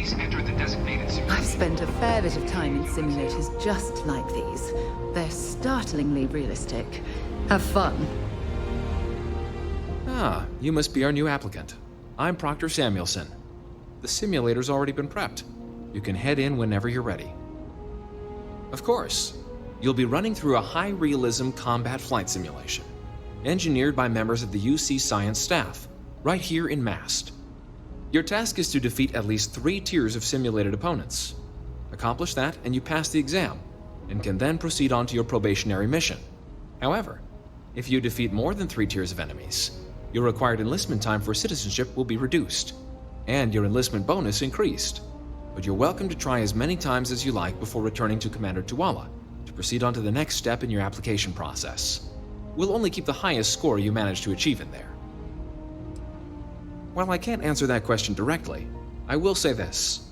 Please enter the designated simulator. I've spent a fair bit of time in simulators just like these. They're startlingly realistic. Have fun. Ah, you must be our new applicant. I'm Proctor Samuelson. The simulator's already been prepped. You can head in whenever you're ready. Of course, you'll be running through a high-realism combat flight simulation, engineered by members of the UC Science staff, right here in Mast. Your task is to defeat at least 3 tiers of simulated opponents. Accomplish that and you pass the exam, and can then proceed on to your probationary mission. However, if you defeat more than 3 tiers of enemies, your required enlistment time for citizenship will be reduced, and your enlistment bonus increased. But you're welcome to try as many times as you like before returning to Commander Tuala to proceed on to the next step in your application process. We'll only keep the highest score you manage to achieve in there. While I can't answer that question directly, I will say this.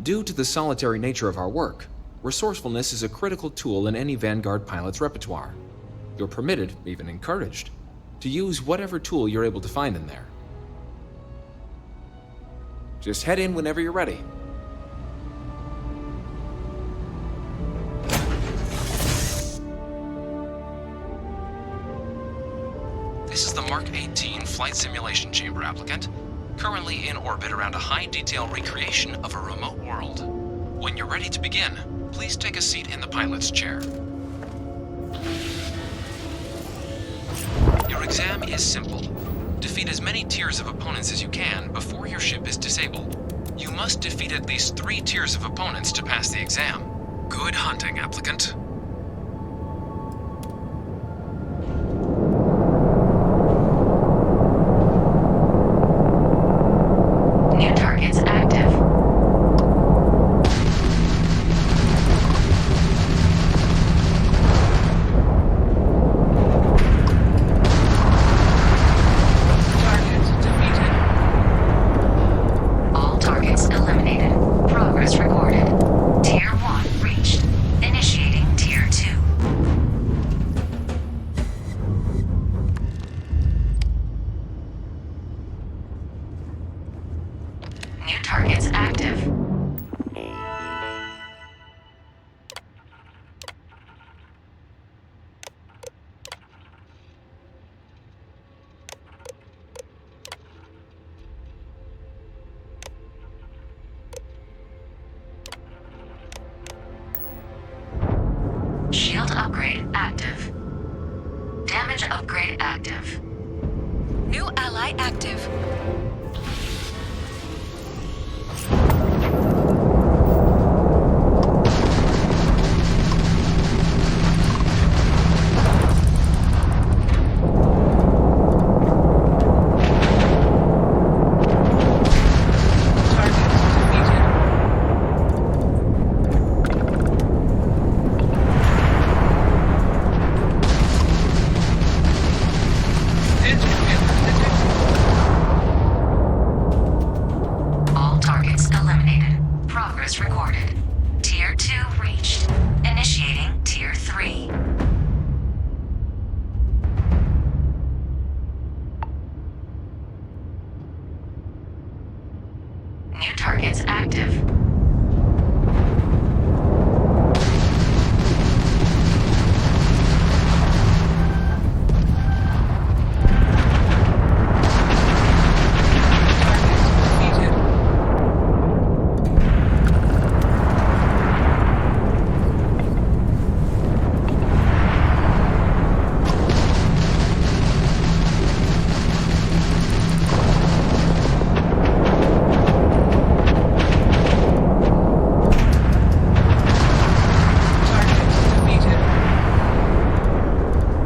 Due to the solitary nature of our work, resourcefulness is a critical tool in any Vanguard pilot's repertoire. You're permitted, even encouraged, to use whatever tool you're able to find in there. Just head in whenever you're ready. This is the Mark 18 Flight Simulation Chamber applicant, currently in orbit around a high-detail recreation of a remote world. When you're ready to begin, please take a seat in the pilot's chair. Your exam is simple. Defeat as many tiers of opponents as you can before your ship is disabled. You must defeat at least 3 tiers of opponents to pass the exam. Good hunting, applicant. New targets active. Targets defeated. All targets eliminated. Progress recorded. Tier 1 reached. Initiating Tier 2. New targets active. Shield upgrade active. Damage upgrade active. New ally active. Targets defeated. Engine failure detected. All targets eliminated. Progress recorded. Tier 2 reached. Initiating Tier 3. New targets active. Targets defeated. Targets defeated.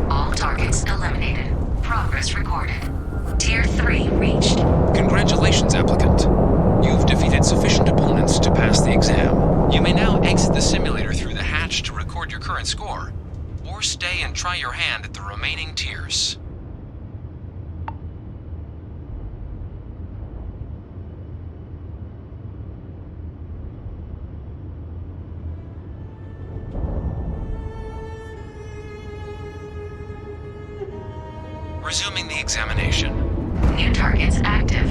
All targets eliminated. Progress recorded. Tier 3 reached. Congratulations, applicant. You've defeated sufficient opponents to pass the exam. You may now exit the simulator through the hatch to record your current score, or stay and try your hand at the remaining tiers. Resuming the examination. New targets active.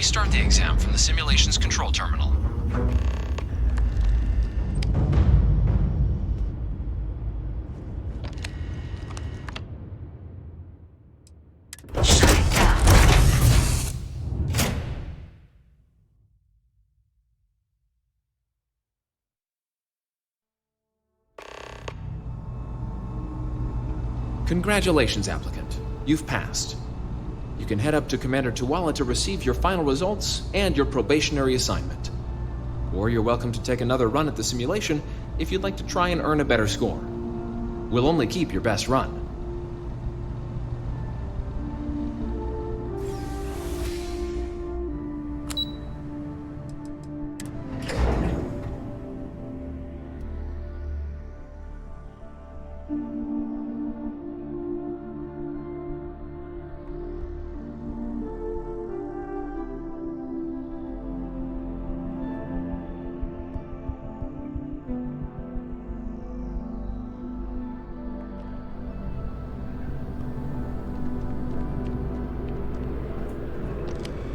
restart the exam from the simulation's control terminal. Shutting down. Congratulations, applicant. You've passed. You can head up to Commander Tuwala to receive your final results and your probationary assignment. Or you're welcome to take another run at the simulation if you'd like to try and earn a better score. We'll only keep your best run.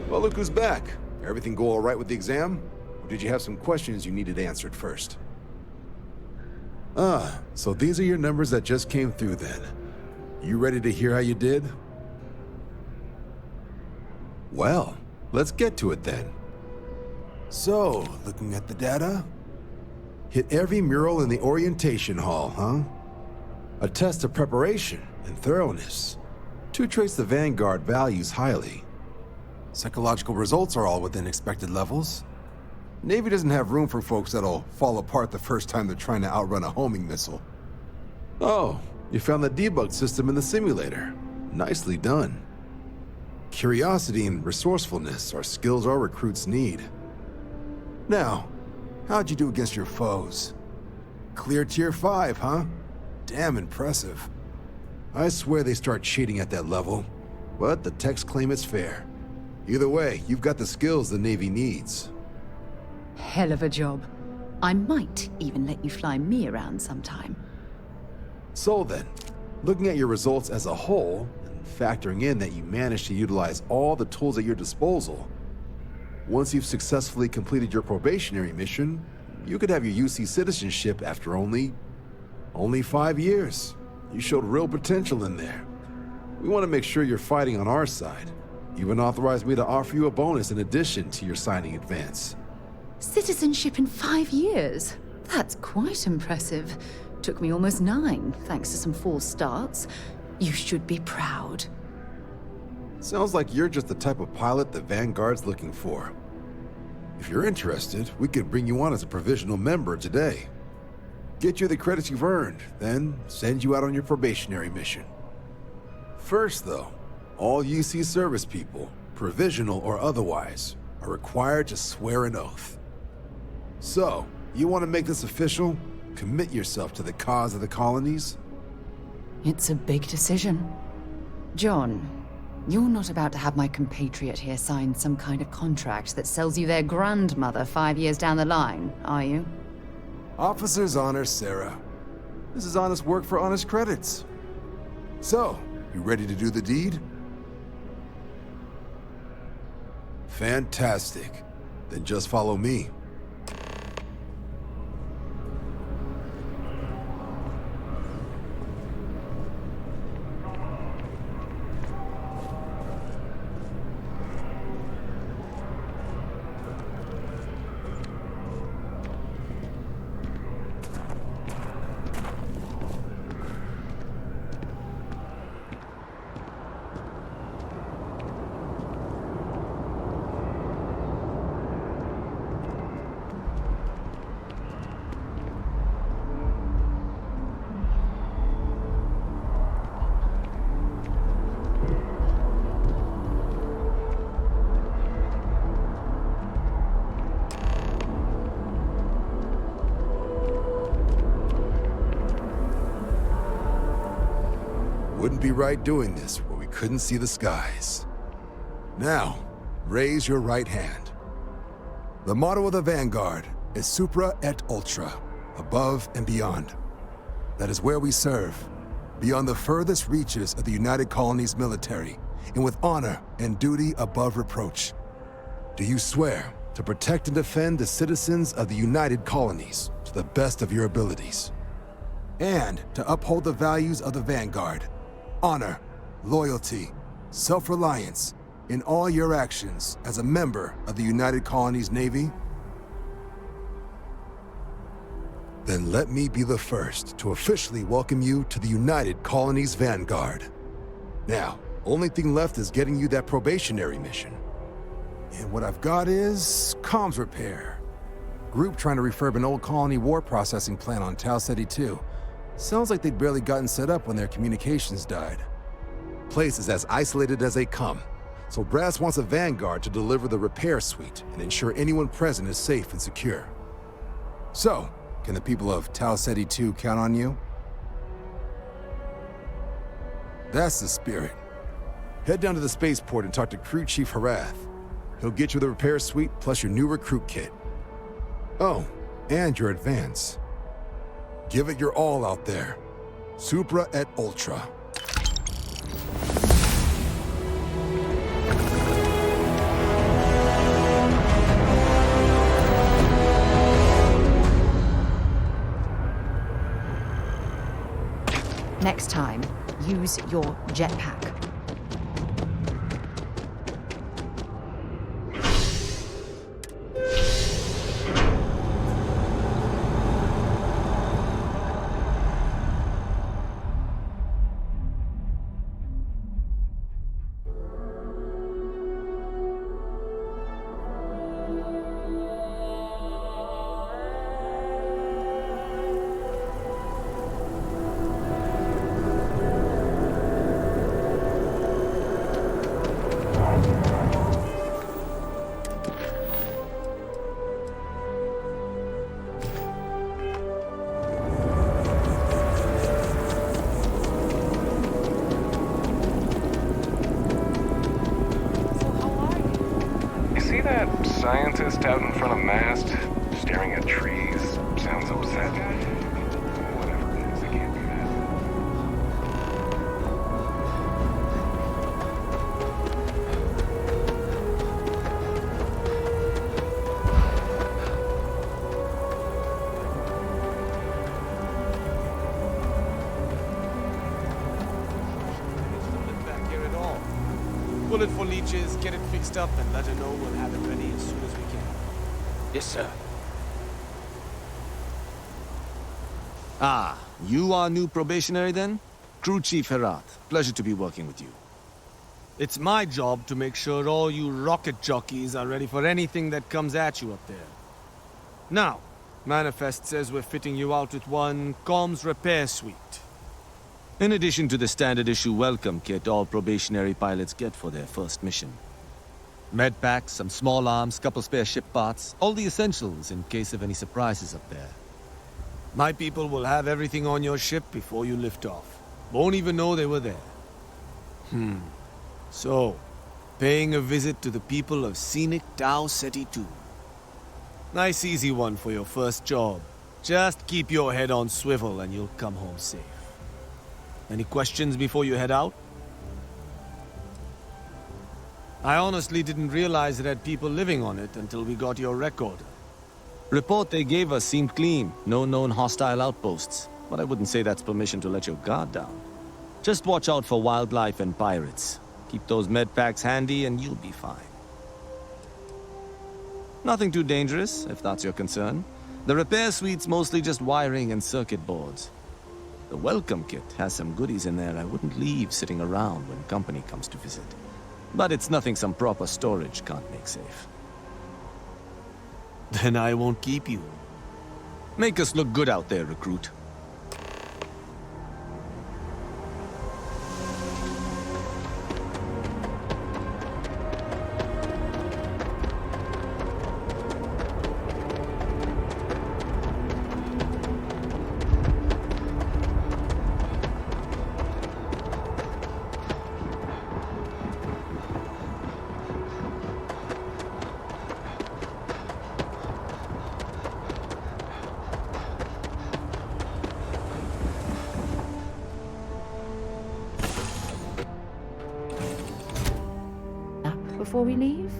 Well, look who's back. Everything go all right with the exam? Or did you have some questions you needed answered first? So these are your numbers that just came through then. You ready to hear how you did? Well, let's get to it then. So, looking at the data, hit every mural in the orientation hall, huh? A test of preparation and thoroughness. To trace the Vanguard values highly. Psychological results are all within expected levels. Navy doesn't have room for folks that'll fall apart the first time they're trying to outrun a homing missile. Oh, you found the debug system in the simulator. Nicely done. Curiosity and resourcefulness are skills our recruits need. Now, how'd you do against your foes? Clear tier 5, huh? Damn impressive. I swear they start cheating at that level, but the techs claim it's fair. Either way, you've got the skills the Navy needs. Hell of a job. I might even let you fly me around sometime. So then, looking at your results as a whole, and factoring in that you managed to utilize all the tools at your disposal, once you've successfully completed your probationary mission, you could have your UC citizenship after only 5 years. You showed real potential in there. We want to make sure you're fighting on our side. Even authorized me to offer you a bonus in addition to your signing advance. Citizenship in 5 years? That's quite impressive. Took me almost 9, thanks to some false starts. You should be proud. Sounds like you're just the type of pilot the Vanguard's looking for. If you're interested, we could bring you on as a provisional member today. Get you the credits you've earned, then send you out on your probationary mission. First, though, all UC service people, provisional or otherwise, are required to swear an oath. So, you want to make this official? Commit yourself to the cause of the colonies? It's a big decision. John, you're not about to have my compatriot here sign some kind of contract that sells you their grandmother 5 years down the line, are you? Officer's honor, Sarah. This is honest work for honest credits. So, you ready to do the deed? Fantastic. Then just follow me. Wouldn't be right doing this where we couldn't see the skies. Now, raise your right hand. The motto of the Vanguard is Supra et Ultra, above and beyond. That is where we serve, beyond the furthest reaches of the United Colonies military, and with honor and duty above reproach. Do you swear to protect and defend the citizens of the United Colonies to the best of your abilities? And to uphold the values of the Vanguard, honor, loyalty, self-reliance in all your actions as a member of the United Colonies Navy? Then let me be the first to officially welcome you to the United Colonies Vanguard. Now, only thing left is getting you that probationary mission. And what I've got is comms repair. Group trying to refurb an old colony war processing plant on Tau Ceti 2. Sounds like they'd barely gotten set up when their communications died. Place is as isolated as they come, so Brass wants a Vanguard to deliver the repair suite and ensure anyone present is safe and secure. So, can the people of Tau Ceti 2 count on you? That's the spirit. Head down to the spaceport and talk to Crew Chief Harath. He'll get you the repair suite plus your new recruit kit. Oh, and your advance. Give it your all out there. Supra et Ultra. Next time, use your jetpack. Scientist out in front of mast, staring at trees, sounds upset. Whatever it is, I can't do that. Back here at all. Bullet for leeches, get it fixed up, and let her know we'll have it ready as soon as we can. Yes, sir. Ah, you are new probationary then? Crew Chief Herath, pleasure to be working with you. It's my job to make sure all you rocket jockeys are ready for anything that comes at you up there. Now, Manifest says we're fitting you out with one comms repair suite. In addition to the standard issue welcome kit all probationary pilots get for their first mission. Medpacks, some small arms, couple spare ship parts, all the essentials in case of any surprises up there. My people will have everything on your ship before you lift off. Won't even know they were there. So, paying a visit to the people of scenic Tau Ceti 2. Nice easy one for your first job. Just keep your head on swivel and you'll come home safe. Any questions before you head out? I honestly didn't realize it had people living on it until we got your record. Report they gave us seemed clean, no known hostile outposts. But I wouldn't say that's permission to let your guard down. Just watch out for wildlife and pirates. Keep those medpacks handy and you'll be fine. Nothing too dangerous, if that's your concern. The repair suite's mostly just wiring and circuit boards. The welcome kit has some goodies in there I wouldn't leave sitting around when company comes to visit. But it's nothing some proper storage can't make safe. Then I won't keep you. Make us look good out there, recruit. Before we leave?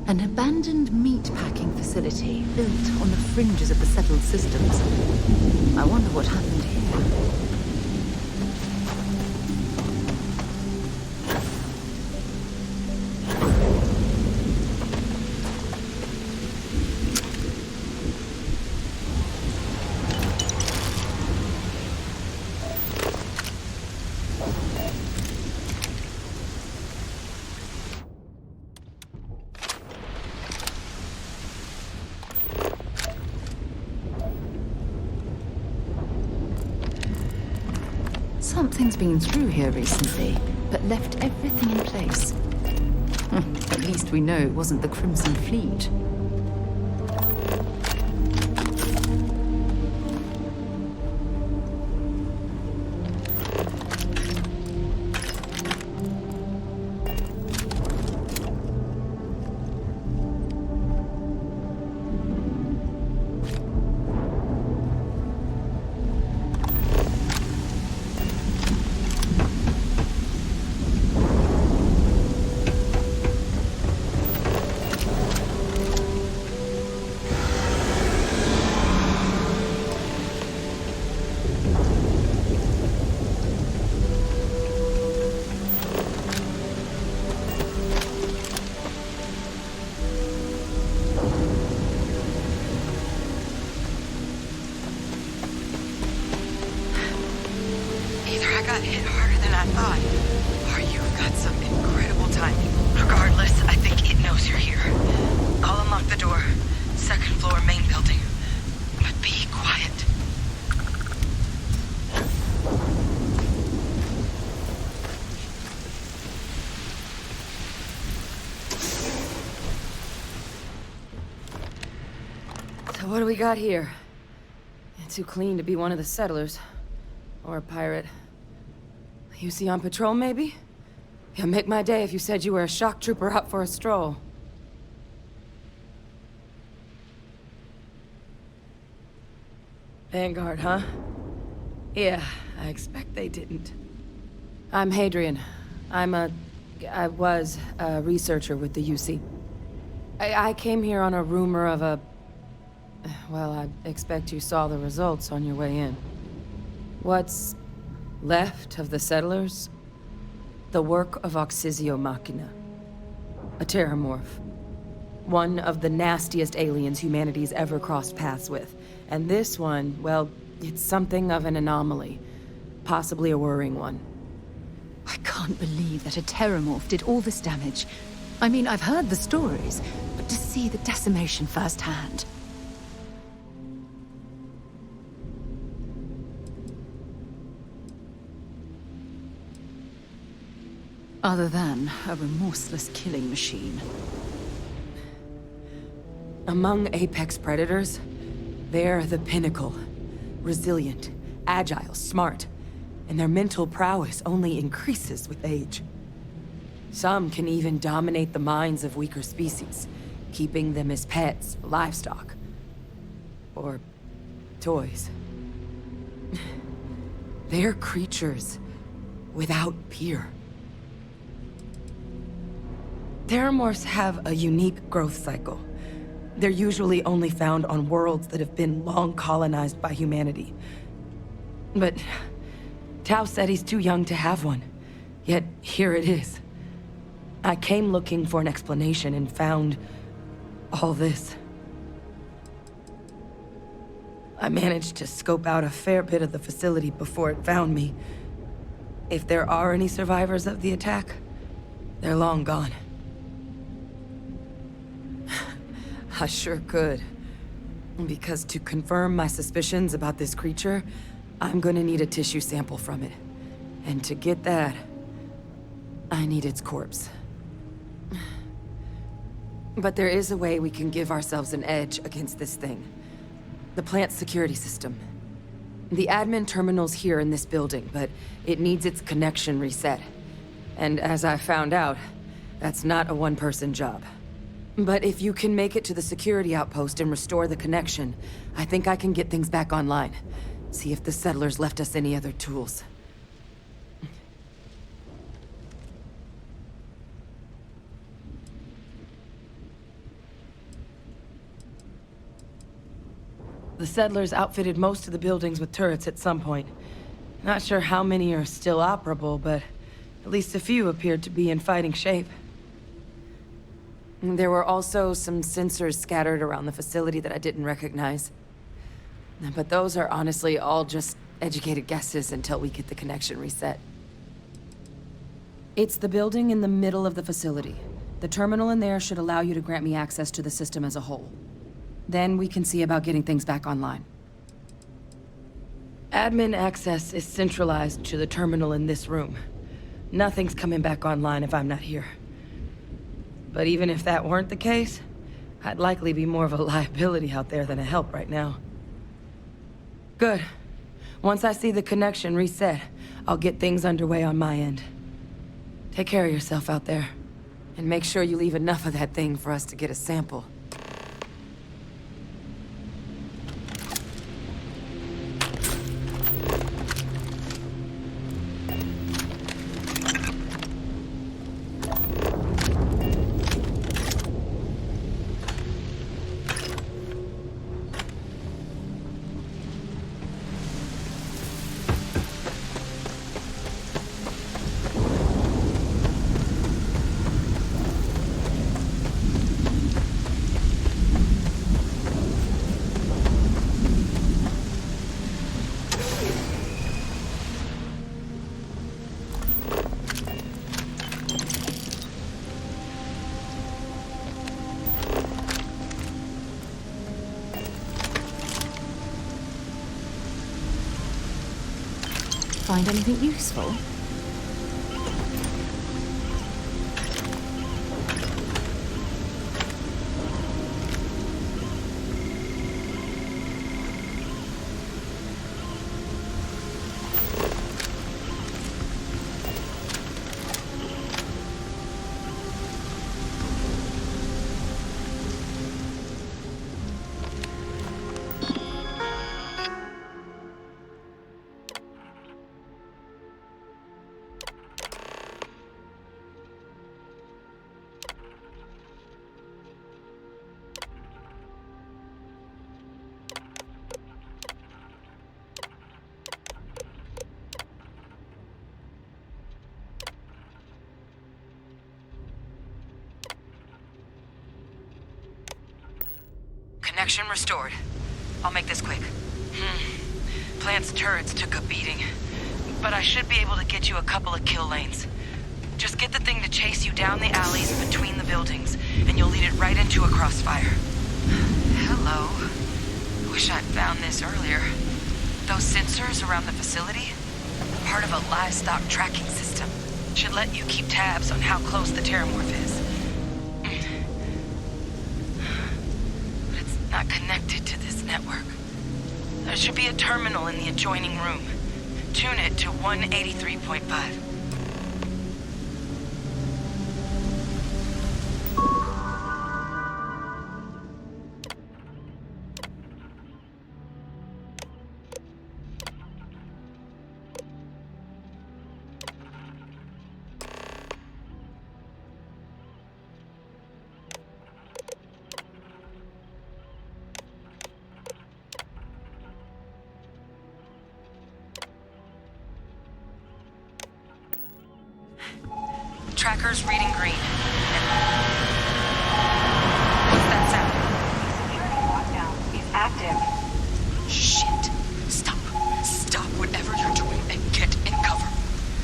An abandoned meat-packing facility built on the fringes of the settled systems. I wonder what happened here. Something's been through here recently, but left everything in place. At least we know it wasn't the Crimson Fleet. Either I got hit harder than I thought, or you've got some incredible timing. Regardless, I think it knows you're here. I'll unlock the door. Second floor, main building. But be quiet. So what do we got here? Too clean to be one of the settlers. Or a pirate. You see on patrol, maybe? Yeah, make my day if you said you were a shock trooper out for a stroll. Vanguard, huh? Yeah, I expect they didn't. I'm Hadrian. I was a researcher with the UC. I came here on a rumor of a... Well, I expect you saw the results on your way in. What's left of the settlers? The work of Oxysio Machina. A terramorph. One of the nastiest aliens humanity's ever crossed paths with. And this one, well, it's something of an anomaly. Possibly a worrying one. I can't believe that a terramorph did all this damage. I mean, I've heard the stories, but to see the decimation firsthand... Other than a remorseless killing machine. Among apex predators, they're the pinnacle. Resilient, agile, smart, and their mental prowess only increases with age. Some can even dominate the minds of weaker species, keeping them as pets, livestock, or toys. They're creatures without peer. Terramorphs have a unique growth cycle. They're usually only found on worlds that have been long colonized by humanity. But Tao said he's too young to have one. Yet here it is. I came looking for an explanation and found all this. I managed to scope out a fair bit of the facility before it found me. If there are any survivors of the attack, they're long gone. I sure could. Because to confirm my suspicions about this creature, I'm gonna need a tissue sample from it. And to get that, I need its corpse. But there is a way we can give ourselves an edge against this thing. The plant's security system. The admin terminal's here in this building, but it needs its connection reset. And as I found out, that's not a one-person job. But if you can make it to the security outpost and restore the connection, I think I can get things back online. See if the settlers left us any other tools. The settlers outfitted most of the buildings with turrets at some point. Not sure how many are still operable, but at least a few appeared to be in fighting shape. There were also some sensors scattered around the facility that I didn't recognize. But those are honestly all just educated guesses until we get the connection reset. It's the building in the middle of the facility. The terminal in there should allow you to grant me access to the system as a whole. Then we can see about getting things back online. Admin access is centralized to the terminal in this room. Nothing's coming back online if I'm not here. But even if that weren't the case, I'd likely be more of a liability out there than a help right now. Good. Once I see the connection reset, I'll get things underway on my end. Take care of yourself out there. And make sure you leave enough of that thing for us to get a sample. Find anything useful? Connection restored. I'll make this quick. Plant's turrets took a beating, but I should be able to get you a couple of kill lanes. Just get the thing to chase you down the alleys between the buildings, and you'll lead it right into a crossfire. Hello. Wish I'd found this earlier. Those sensors around the facility? Part of a livestock tracking system. Should let you keep tabs on how close the terramorph is. But it's not connected to this network. There should be a terminal in the adjoining room. Tune it to 183.5. Tracker's reading green. What's that sound? Security lockdown is active. Shit. Stop. Stop whatever you're doing and get in cover.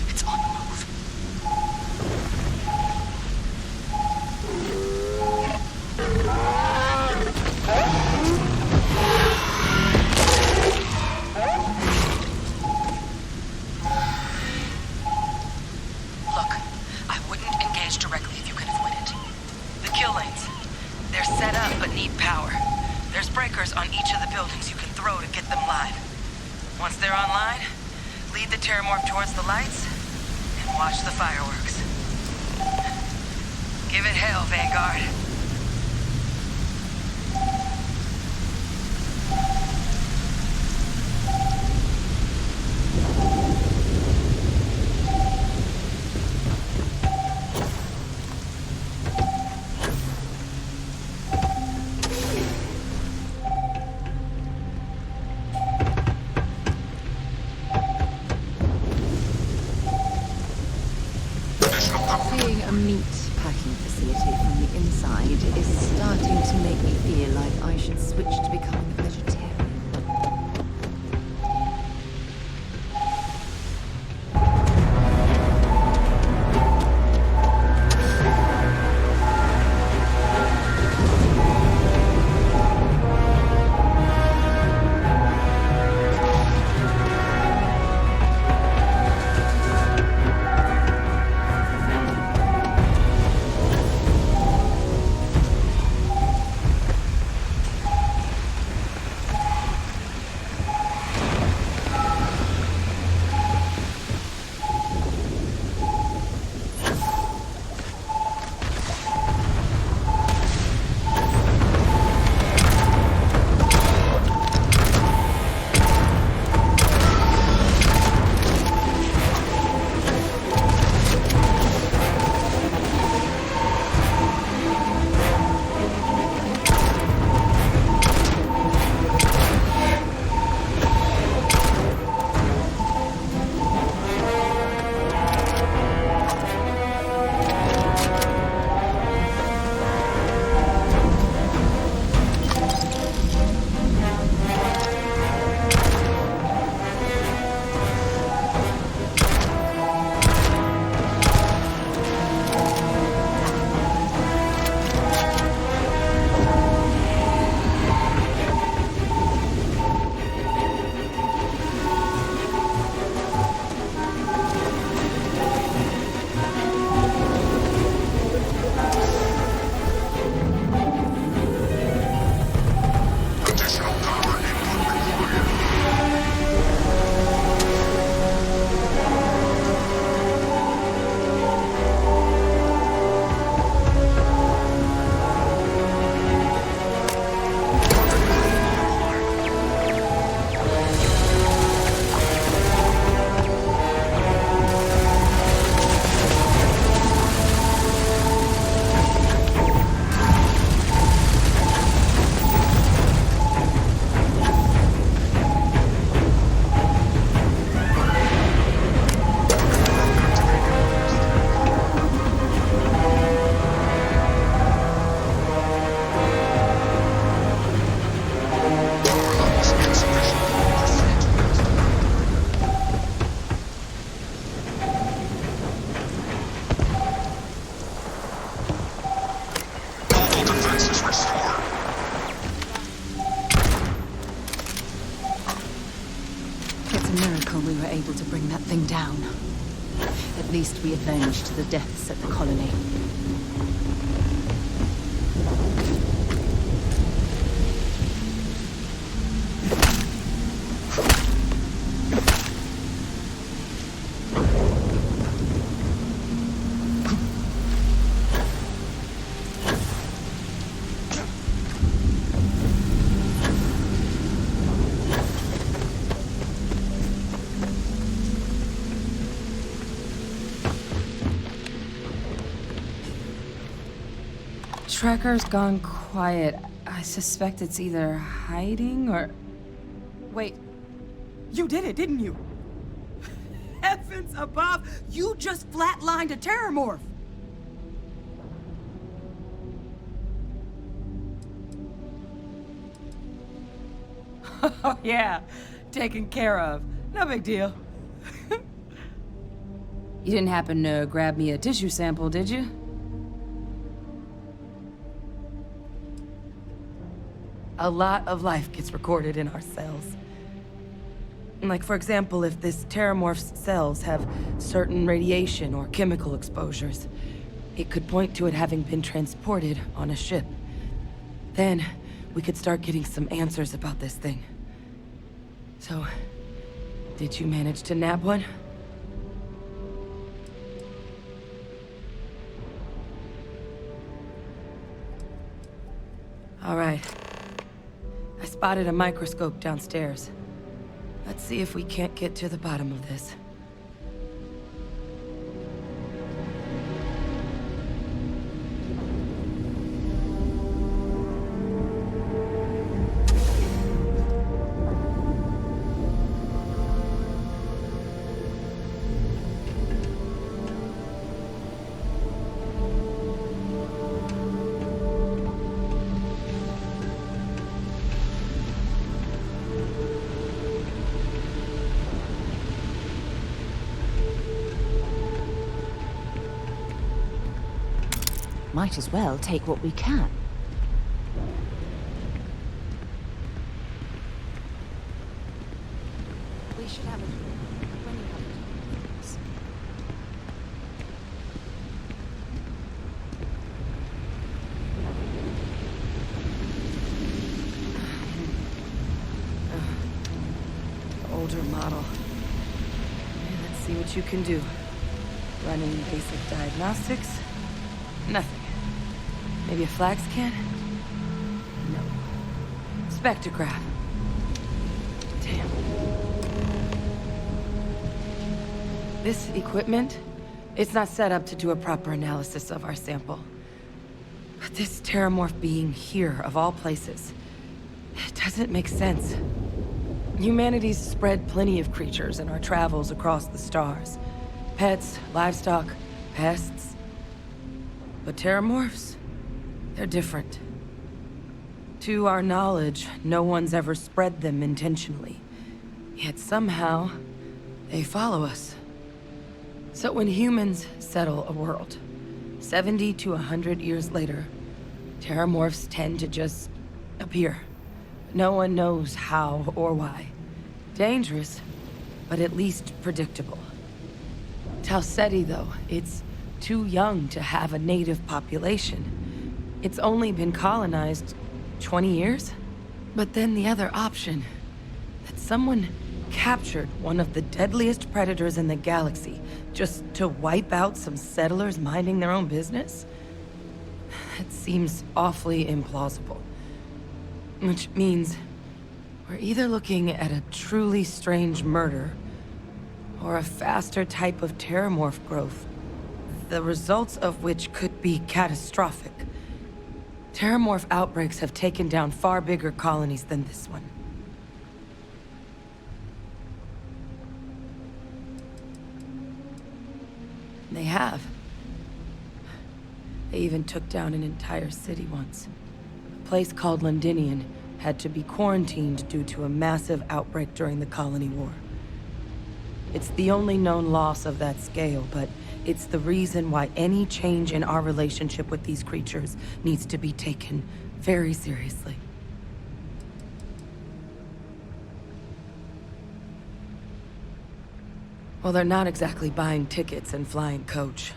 It's on the move. Look, I wouldn't engage directly if you can avoid it. The kill lanes. They're set up but need power. There's breakers on each of the buildings you can throw to get them live. Once they're online, lead the terramorph towards the lights and watch the fireworks. Give it hell, Vanguard. meat packing facility from the inside is starting to make me feel like I should switch to becoming a vegetarian. We were able to bring that thing down. At least we avenged the deaths at the colony. Tracker's gone quiet. I suspect it's either hiding or... Wait. You did it, didn't you? Heavens above! You just flatlined a terramorph! Oh, yeah. Taken care of. No big deal. You didn't happen to grab me a tissue sample, did you? A lot of life gets recorded in our cells. Like, for example, if this terramorph's cells have certain radiation or chemical exposures, it could point to it having been transported on a ship. Then, we could start getting some answers about this thing. So, did you manage to nab one? All right. I spotted a microscope downstairs. Let's see if we can't get to the bottom of this. Might as well take what we can. We should have a... when you want to... Older model. Let's see what you can do. Running basic diagnostics? Nothing. Maybe a flag scan? No. Spectrograph. Damn. This equipment, it's not set up to do a proper analysis of our sample. But this terramorph being here, of all places, it doesn't make sense. Humanity's spread plenty of creatures in our travels across the stars. Pets, livestock, pests. But terramorphs? They're different. To our knowledge, no one's ever spread them intentionally. Yet somehow, they follow us. So when humans settle a world, 70 to 100 years later, terramorphs tend to just appear. No one knows how or why. Dangerous, but at least predictable. Tau Ceti, though, it's too young to have a native population. It's only been colonized 20 years? But then the other option, that someone captured one of the deadliest predators in the galaxy just to wipe out some settlers minding their own business? That seems awfully implausible. Which means we're either looking at a truly strange murder or a faster type of terramorph growth, the results of which could be catastrophic. Terramorph outbreaks have taken down far bigger colonies than this one. They have. They even took down an entire city once. A place called Londinian had to be quarantined due to a massive outbreak during the Colony War. It's the only known loss of that scale, but it's the reason why any change in our relationship with these creatures needs to be taken very seriously. Well, they're not exactly buying tickets and flying coach.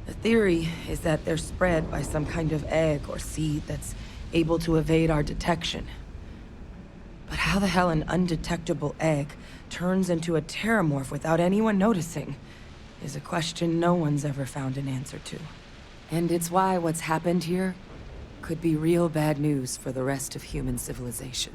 The theory is that they're spread by some kind of egg or seed that's able to evade our detection. But how the hell an undetectable egg turns into a terramorph without anyone noticing is a question no one's ever found an answer to. And it's why what's happened here could be real bad news for the rest of human civilization.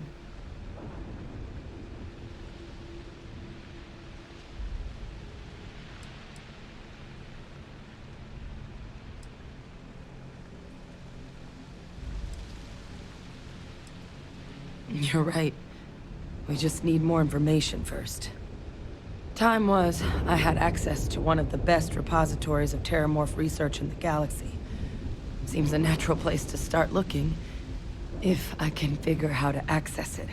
You're right. We just need more information first. Time was, I had access to one of the best repositories of terramorph research in the galaxy. Seems a natural place to start looking, if I can figure how to access it.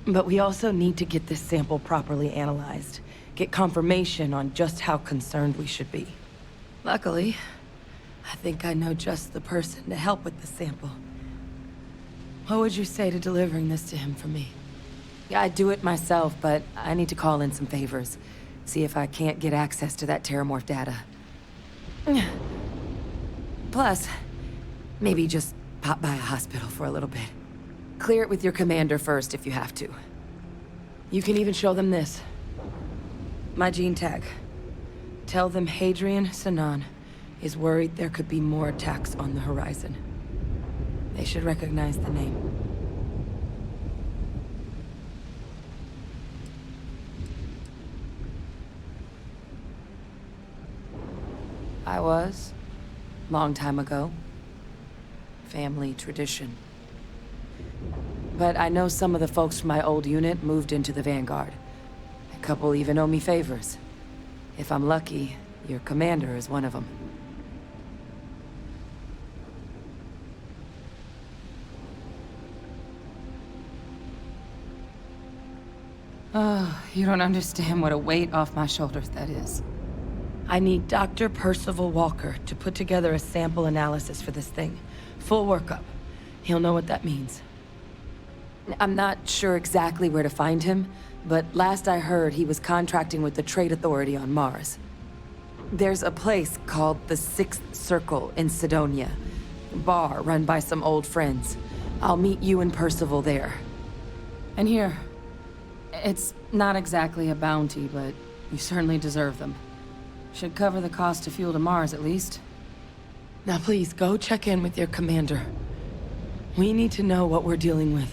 But we also need to get this sample properly analyzed, get confirmation on just how concerned we should be. Luckily, I think I know just the person to help with the sample. What would you say to delivering this to him for me? Yeah, I'd do it myself, but I need to call in some favors. See if I can't get access to that terramorph data. Plus, maybe just pop by a hospital for a little bit. Clear it with your commander first if you have to. You can even show them this. My gene tag. Tell them Hadrian Sinan is worried there could be more attacks on the horizon. They should recognize the name. I was. Long time ago. Family tradition. But I know some of the folks from my old unit moved into the Vanguard. A couple even owe me favors. If I'm lucky, your commander is one of them. Oh, you don't understand what a weight off my shoulders that is. I need Dr. Percival Walker to put together a sample analysis for this thing. Full workup. He'll know what that means. I'm not sure exactly where to find him, but last I heard he was contracting with the Trade Authority on Mars. There's a place called the Sixth Circle in Sidonia. A bar run by some old friends. I'll meet you and Percival there. And here. It's not exactly a bounty, but you certainly deserve them. Should cover the cost of fuel to Mars, at least. Now please, go check in with your commander. We need to know what we're dealing with.